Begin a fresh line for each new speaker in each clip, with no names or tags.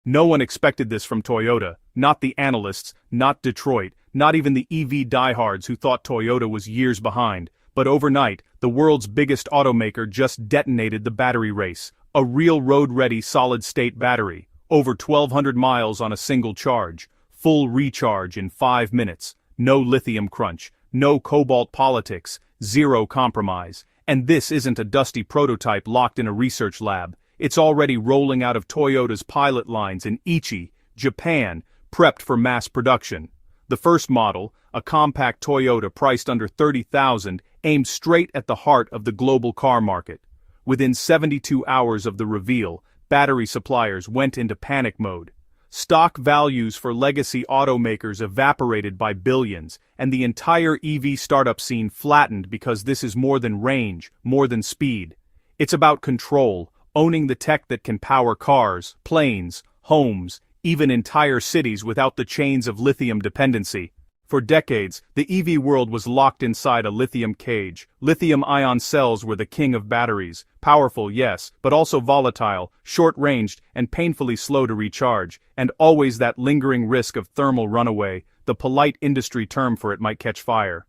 No one expected this from Toyota, not the analysts, not Detroit, not even the EV diehards who thought Toyota was years behind. But overnight, the world's biggest automaker just detonated the battery race. A real road-ready solid-state battery. Over 1,200 miles on a single charge. Full recharge in 5 minutes. No lithium crunch. No cobalt politics. Zero compromise. And this isn't a dusty prototype locked in a research lab. It's already rolling out of Toyota's pilot lines in Aichi, Japan, prepped for mass production. The first model, a compact Toyota priced under $30,000, aimed straight at the heart of the global car market. Within 72 hours of the reveal, battery suppliers went into panic mode. Stock values for legacy automakers evaporated by billions, and the entire EV startup scene flattened because this is more than range, more than speed. It's about control, owning the tech that can power cars, planes, homes, even entire cities without the chains of lithium dependency. For decades, the EV world was locked inside a lithium cage. Lithium-ion cells were the king of batteries. Powerful, yes, but also volatile, short-ranged, and painfully slow to recharge, and always that lingering risk of thermal runaway. The polite industry term for it might catch fire.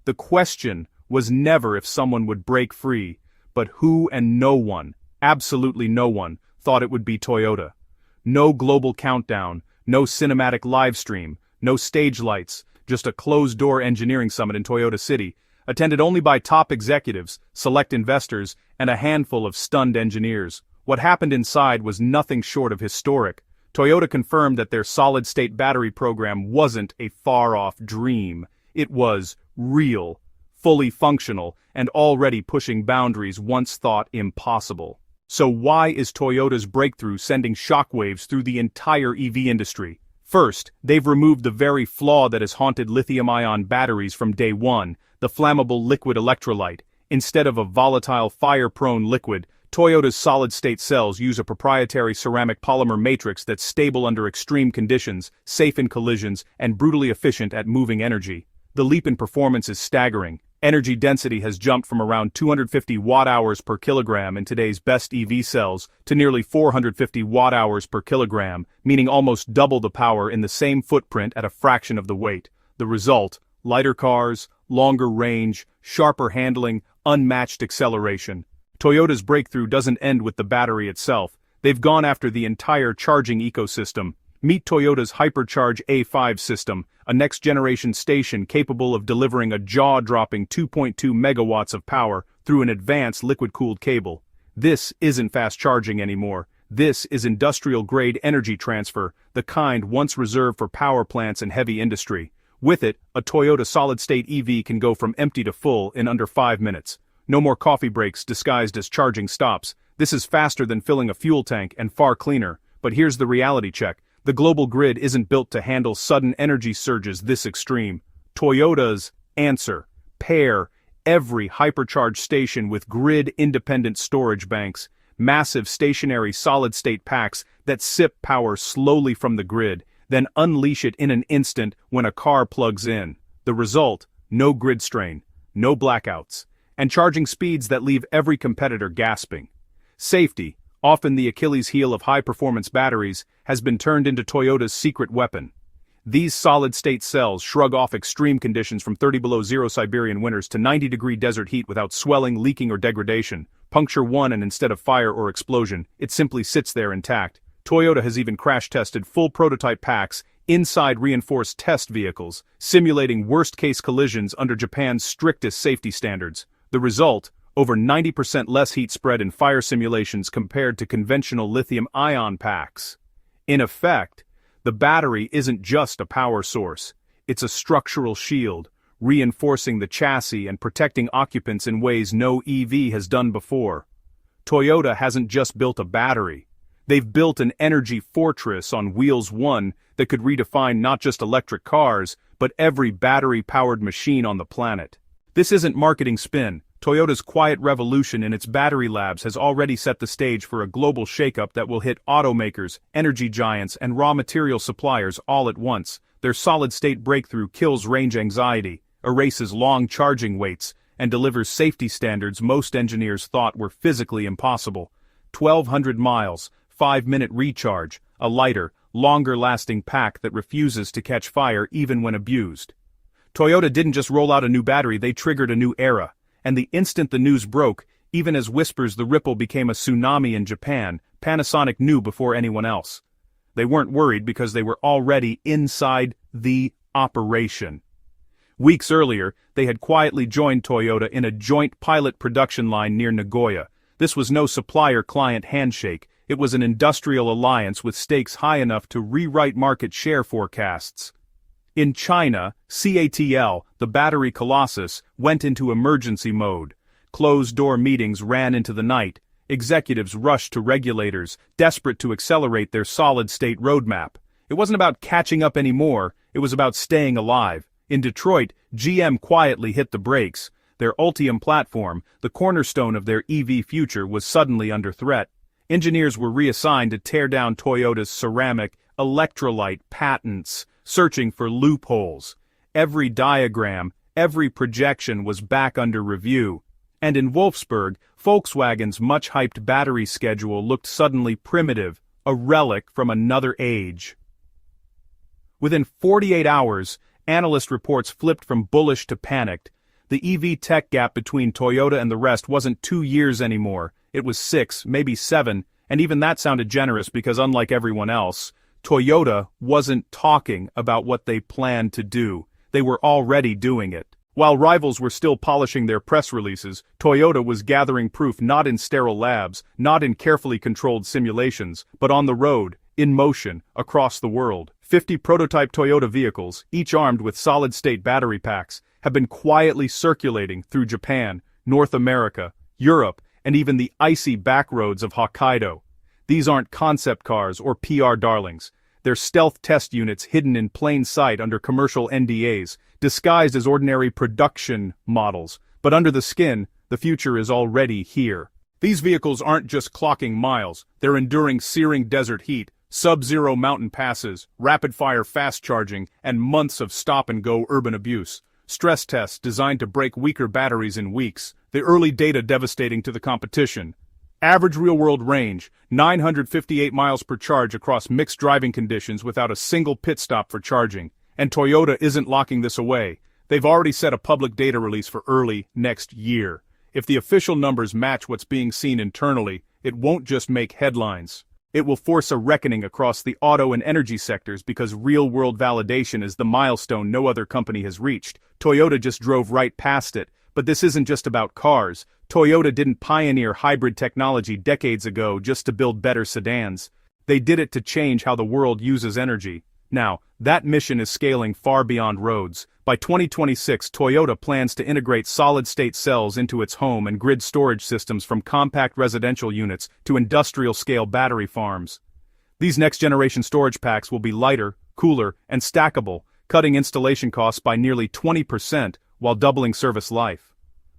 The question was never if someone would break free, but who, and no one, absolutely no one, thought it would be Toyota. No global countdown, no cinematic livestream, no stage lights, just a closed-door engineering summit in Toyota City, attended only by top executives, select investors, and a handful of stunned engineers. What happened inside was nothing short of historic. Toyota confirmed that their solid-state battery program wasn't a far-off dream. It was real, fully functional, and already pushing boundaries once thought impossible. So why is Toyota's breakthrough sending shockwaves through the entire EV industry? First, they've removed the very flaw that has haunted lithium-ion batteries from day one, the flammable liquid electrolyte. Instead of a volatile, fire-prone liquid, Toyota's solid-state cells use a proprietary ceramic polymer matrix that's stable under extreme conditions, safe in collisions, and brutally efficient at moving energy. The leap in performance is staggering. Energy density has jumped from around 250 watt-hours per kilogram in today's best EV cells to nearly 450 watt-hours per kilogram, meaning almost double the power in the same footprint at a fraction of the weight. The result: lighter cars, longer range, sharper handling, unmatched acceleration. Toyota's breakthrough doesn't end with the battery itself. They've gone after the entire charging ecosystem. Meet Toyota's Hypercharge A5 system, a next-generation station capable of delivering a jaw-dropping 2.2 megawatts of power through an advanced liquid-cooled cable. This isn't fast charging anymore. This is industrial-grade energy transfer, the kind once reserved for power plants and heavy industry. With it, a Toyota solid-state EV can go from empty to full in under 5 minutes. No more coffee breaks disguised as charging stops. This is faster than filling a fuel tank and far cleaner. But here's the reality check. The global grid isn't built to handle sudden energy surges this extreme. Toyota's answer: pair every hypercharge station with grid-independent storage banks, massive stationary solid-state packs that sip power slowly from the grid, then unleash it in an instant when a car plugs in. The result: no grid strain, no blackouts, and charging speeds that leave every competitor gasping. Safety, often the Achilles heel of high-performance batteries, has been turned into Toyota's secret weapon. These solid-state cells shrug off extreme conditions from 30 below zero Siberian winters to 90-degree desert heat without swelling, leaking, or degradation. Puncture one and instead of fire or explosion, it simply sits there intact. Toyota has even crash-tested full prototype packs inside reinforced test vehicles, simulating worst-case collisions under Japan's strictest safety standards. The result: over 90% less heat spread in fire simulations compared to conventional lithium-ion packs. In effect, the battery isn't just a power source. It's a structural shield, reinforcing the chassis and protecting occupants in ways no EV has done before. Toyota hasn't just built a battery. They've built an energy fortress on wheels one that could redefine not just electric cars, but every battery-powered machine on the planet. This isn't marketing spin. Toyota's quiet revolution in its battery labs has already set the stage for a global shakeup that will hit automakers, energy giants, and raw material suppliers all at once. Their solid-state breakthrough kills range anxiety, erases long charging waits, and delivers safety standards most engineers thought were physically impossible. 1,200 miles, 5-minute recharge, a lighter, longer-lasting pack that refuses to catch fire even when abused. Toyota didn't just roll out a new battery, they triggered a new era. And the instant the news broke, even as whispers the ripple became a tsunami in Japan, Panasonic knew before anyone else. They weren't worried because they were already inside the operation. Weeks earlier, they had quietly joined Toyota in a joint pilot production line near Nagoya. This was no supplier-client handshake, it was an industrial alliance with stakes high enough to rewrite market share forecasts. In China, CATL, the battery colossus, went into emergency mode. Closed-door meetings ran into the night. Executives rushed to regulators, desperate to accelerate their solid-state roadmap. It wasn't about catching up anymore, it was about staying alive. In Detroit, GM quietly hit the brakes. Their Ultium platform, the cornerstone of their EV future, was suddenly under threat. Engineers were reassigned to tear down Toyota's ceramic electrolyte patents, searching for loopholes. Every diagram, every projection was back under review. And in Wolfsburg, Volkswagen's much-hyped battery schedule looked suddenly primitive, a relic from another age. Within 48 hours, analyst reports flipped from bullish to panicked. The EV tech gap between Toyota and the rest wasn't 2 years anymore, it was 6, maybe 7, and even that sounded generous because unlike everyone else, Toyota wasn't talking about what they planned to do, they were already doing it. While rivals were still polishing their press releases, Toyota was gathering proof not in sterile labs, not in carefully controlled simulations, but on the road, in motion, across the world. 50 prototype Toyota vehicles, each armed with solid-state battery packs, have been quietly circulating through Japan, North America, Europe, and even the icy backroads of Hokkaido. These aren't concept cars or PR darlings. They're stealth test units hidden in plain sight under commercial NDAs, disguised as ordinary production models. But under the skin, the future is already here. These vehicles aren't just clocking miles, they're enduring searing desert heat, sub-zero mountain passes, rapid-fire fast charging, and months of stop-and-go urban abuse. Stress tests designed to break weaker batteries in weeks, the early data devastating to the competition. Average real-world range, 958 miles per charge across mixed driving conditions without a single pit stop for charging. And Toyota isn't locking this away. They've already set a public data release for early next year. If the official numbers match what's being seen internally, it won't just make headlines. It will force a reckoning across the auto and energy sectors because real-world validation is the milestone no other company has reached. Toyota just drove right past it, but this isn't just about cars. Toyota didn't pioneer hybrid technology decades ago just to build better sedans. They did it to change how the world uses energy. Now, that mission is scaling far beyond roads. By 2026, Toyota plans to integrate solid-state cells into its home and grid storage systems from compact residential units to industrial-scale battery farms. These next-generation storage packs will be lighter, cooler, and stackable, cutting installation costs by nearly 20% while doubling service life.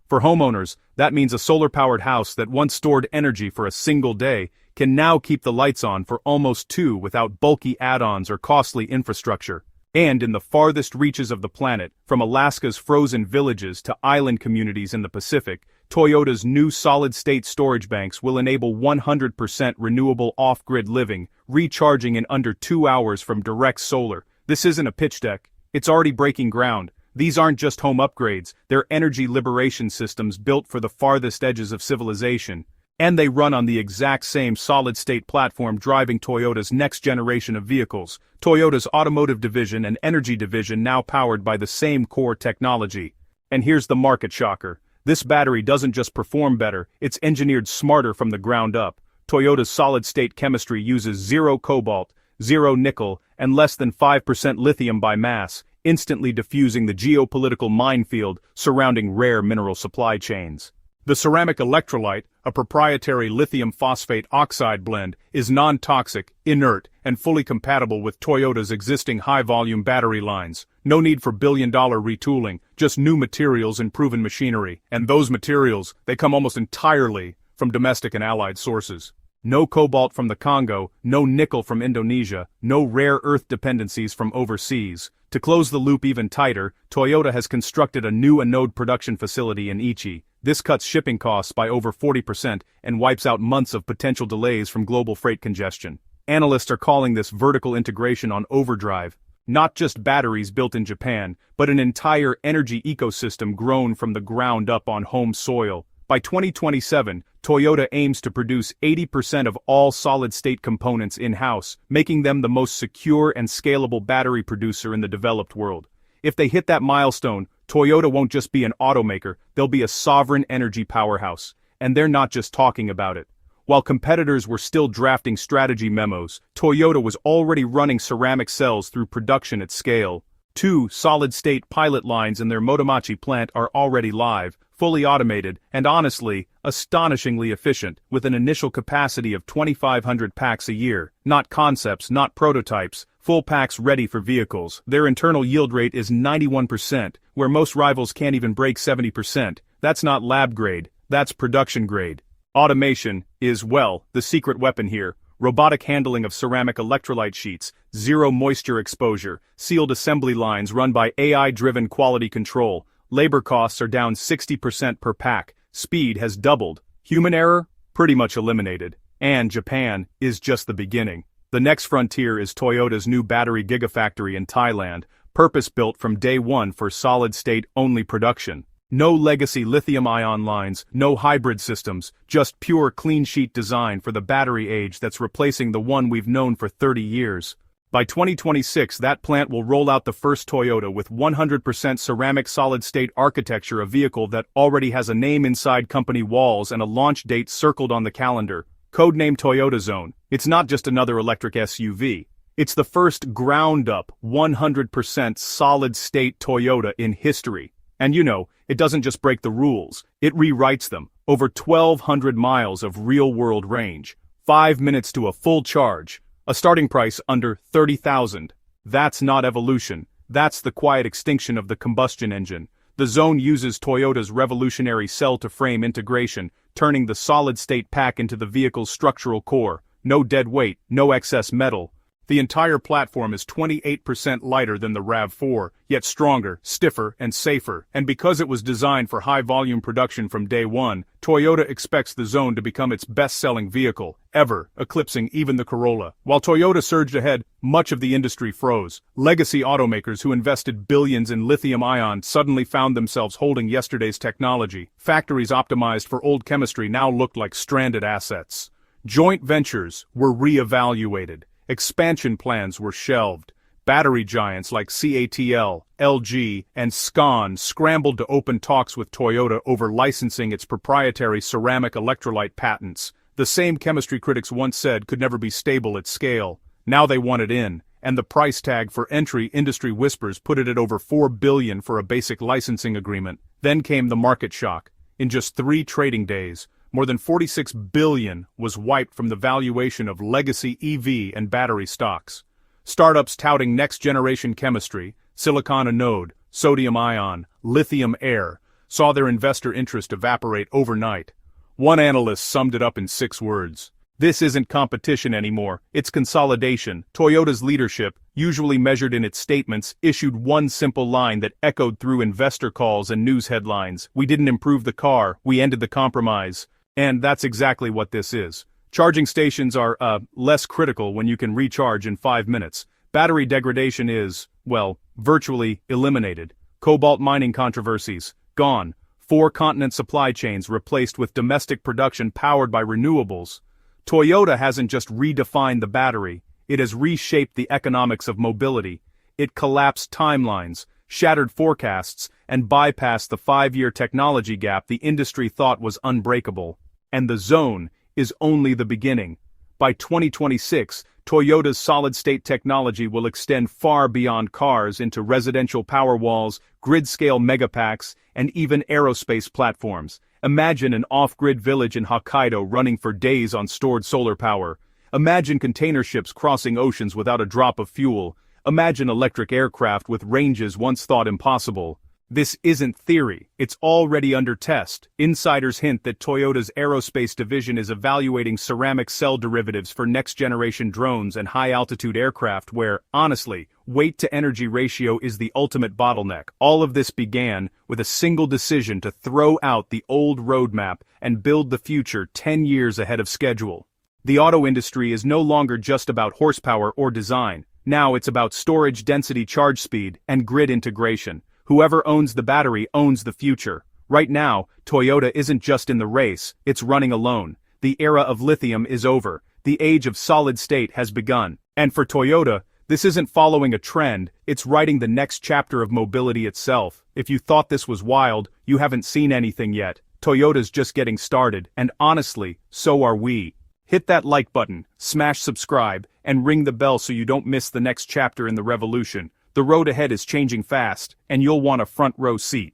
For homeowners, that means a solar-powered house that once stored energy for a single day can now keep the lights on for almost 2 without bulky add-ons or costly infrastructure. And in the farthest reaches of the planet, from Alaska's frozen villages to island communities in the Pacific, Toyota's new solid-state storage banks will enable 100% renewable off-grid living, recharging in under 2 hours from direct solar. This isn't a pitch deck, it's already breaking ground. These aren't just home upgrades, they're energy liberation systems built for the farthest edges of civilization. And they run on the exact same solid-state platform driving Toyota's next generation of vehicles. Toyota's automotive division and energy division now powered by the same core technology. And here's the market shocker. This battery doesn't just perform better, it's engineered smarter from the ground up. Toyota's solid-state chemistry uses 0 cobalt, 0 nickel, and less than 5% lithium by mass, instantly diffusing the geopolitical minefield surrounding rare mineral supply chains. The ceramic electrolyte, a proprietary lithium phosphate oxide blend, is non-toxic, inert, and fully compatible with Toyota's existing high-volume battery lines. No need for billion-dollar retooling, just new materials and proven machinery. And those materials, they come almost entirely from domestic and allied sources. No cobalt from the Congo, no nickel from Indonesia, no rare earth dependencies from overseas. To close the loop even tighter, Toyota has constructed a new anode production facility in Aichi. This cuts shipping costs by over 40% and wipes out months of potential delays from global freight congestion. Analysts are calling this vertical integration on overdrive. Not just batteries built in Japan, but an entire energy ecosystem grown from the ground up on home soil. By 2027, Toyota aims to produce 80% of all solid-state components in-house, making them the most secure and scalable battery producer in the developed world. If they hit that milestone, Toyota won't just be an automaker, they'll be a sovereign energy powerhouse. And they're not just talking about it. While competitors were still drafting strategy memos, Toyota was already running ceramic cells through production at scale. 2 solid-state pilot lines in their Motomachi plant are already live, fully automated, and honestly, astonishingly efficient, with an initial capacity of 2,500 packs a year. Not concepts, not prototypes, full packs ready for vehicles. Their internal yield rate is 91%, where most rivals can't even break 70%. That's not lab grade, that's production grade. Automation is, well, the secret weapon here. Robotic handling of ceramic electrolyte sheets, zero moisture exposure, sealed assembly lines run by AI-driven quality control. Labor costs are down 60% per pack. Speed has doubled. Human error? Pretty much eliminated. And Japan is just the beginning. The next frontier is Toyota's new battery gigafactory in Thailand, purpose-built from day one for solid-state only production. No legacy lithium-ion lines, no hybrid systems, just pure clean-sheet design for the battery age that's replacing the one we've known for 30 years. By 2026, that plant will roll out the first Toyota with 100% ceramic solid-state architecture, a vehicle that already has a name inside company walls and a launch date circled on the calendar. Codenamed Toyota Zone. It's not just another electric SUV. It's the first ground-up, 100% solid-state Toyota in history. And you know, it doesn't just break the rules, it rewrites them. Over 1,200 miles of real-world range. 5 minutes to a full charge. A starting price under $30,000. That's not evolution. That's the quiet extinction of the combustion engine. The Zone uses Toyota's revolutionary cell-to-frame integration, turning the solid-state pack into the vehicle's structural core. No dead weight, no excess metal. The entire platform is 28% lighter than the RAV4, yet stronger, stiffer, and safer. And because it was designed for high-volume production from day one, Toyota expects the Zone to become its best-selling vehicle, ever, eclipsing even the Corolla. While Toyota surged ahead, much of the industry froze. Legacy automakers who invested billions in lithium-ion suddenly found themselves holding yesterday's technology. Factories optimized for old chemistry now looked like stranded assets. Joint ventures were re-evaluated. Expansion plans were shelved. Battery giants like CATL, LG, and SCON scrambled to open talks with Toyota over licensing its proprietary ceramic electrolyte patents. The same chemistry critics once said could never be stable at scale. Now they want it in, and the price tag for entry, industry whispers, put it at over $4 billion for a basic licensing agreement. Then came the market shock. In just 3 trading days, more than $46 billion was wiped from the valuation of legacy EV and battery stocks. Startups touting next-generation chemistry, silicon anode, sodium ion, lithium air, saw their investor interest evaporate overnight. One analyst summed it up in 6 words. This isn't competition anymore, it's consolidation. Toyota's leadership, usually measured in its statements, issued one simple line that echoed through investor calls and news headlines. We didn't improve the car, we ended the compromise. And that's exactly what this is. Charging stations are, less critical when you can recharge in 5 minutes. Battery degradation is, well, virtually eliminated. Cobalt mining controversies, gone. 4-continent supply chains replaced with domestic production powered by renewables. Toyota hasn't just redefined the battery, it has reshaped the economics of mobility. It collapsed timelines, shattered forecasts, and bypassed the 5-year technology gap the industry thought was unbreakable. And the Zone is only the beginning. By 2026, Toyota's solid-state technology will extend far beyond cars into residential Powerwalls, grid-scale megapacks, and even aerospace platforms. Imagine an off-grid village in Hokkaido running for days on stored solar power. Imagine container ships crossing oceans without a drop of fuel. Imagine electric aircraft with ranges once thought impossible. This isn't theory, it's already under test. Insiders hint that Toyota's aerospace division is evaluating ceramic cell derivatives for next-generation drones and high-altitude aircraft where, honestly, weight-to-energy ratio is the ultimate bottleneck. All of this began with a single decision to throw out the old roadmap and build the future 10 years ahead of schedule. The auto industry is no longer just about horsepower or design. Now it's about storage density, charge speed, and grid integration. Whoever owns the battery owns the future. Right now, Toyota isn't just in the race, it's running alone. The era of lithium is over. The age of solid state has begun. And for Toyota, this isn't following a trend, it's writing the next chapter of mobility itself. If you thought this was wild, you haven't seen anything yet. Toyota's just getting started, and honestly, so are we. Hit that like button, smash subscribe, and ring the bell so you don't miss the next chapter in the revolution. The road ahead is changing fast, and you'll want a front row seat.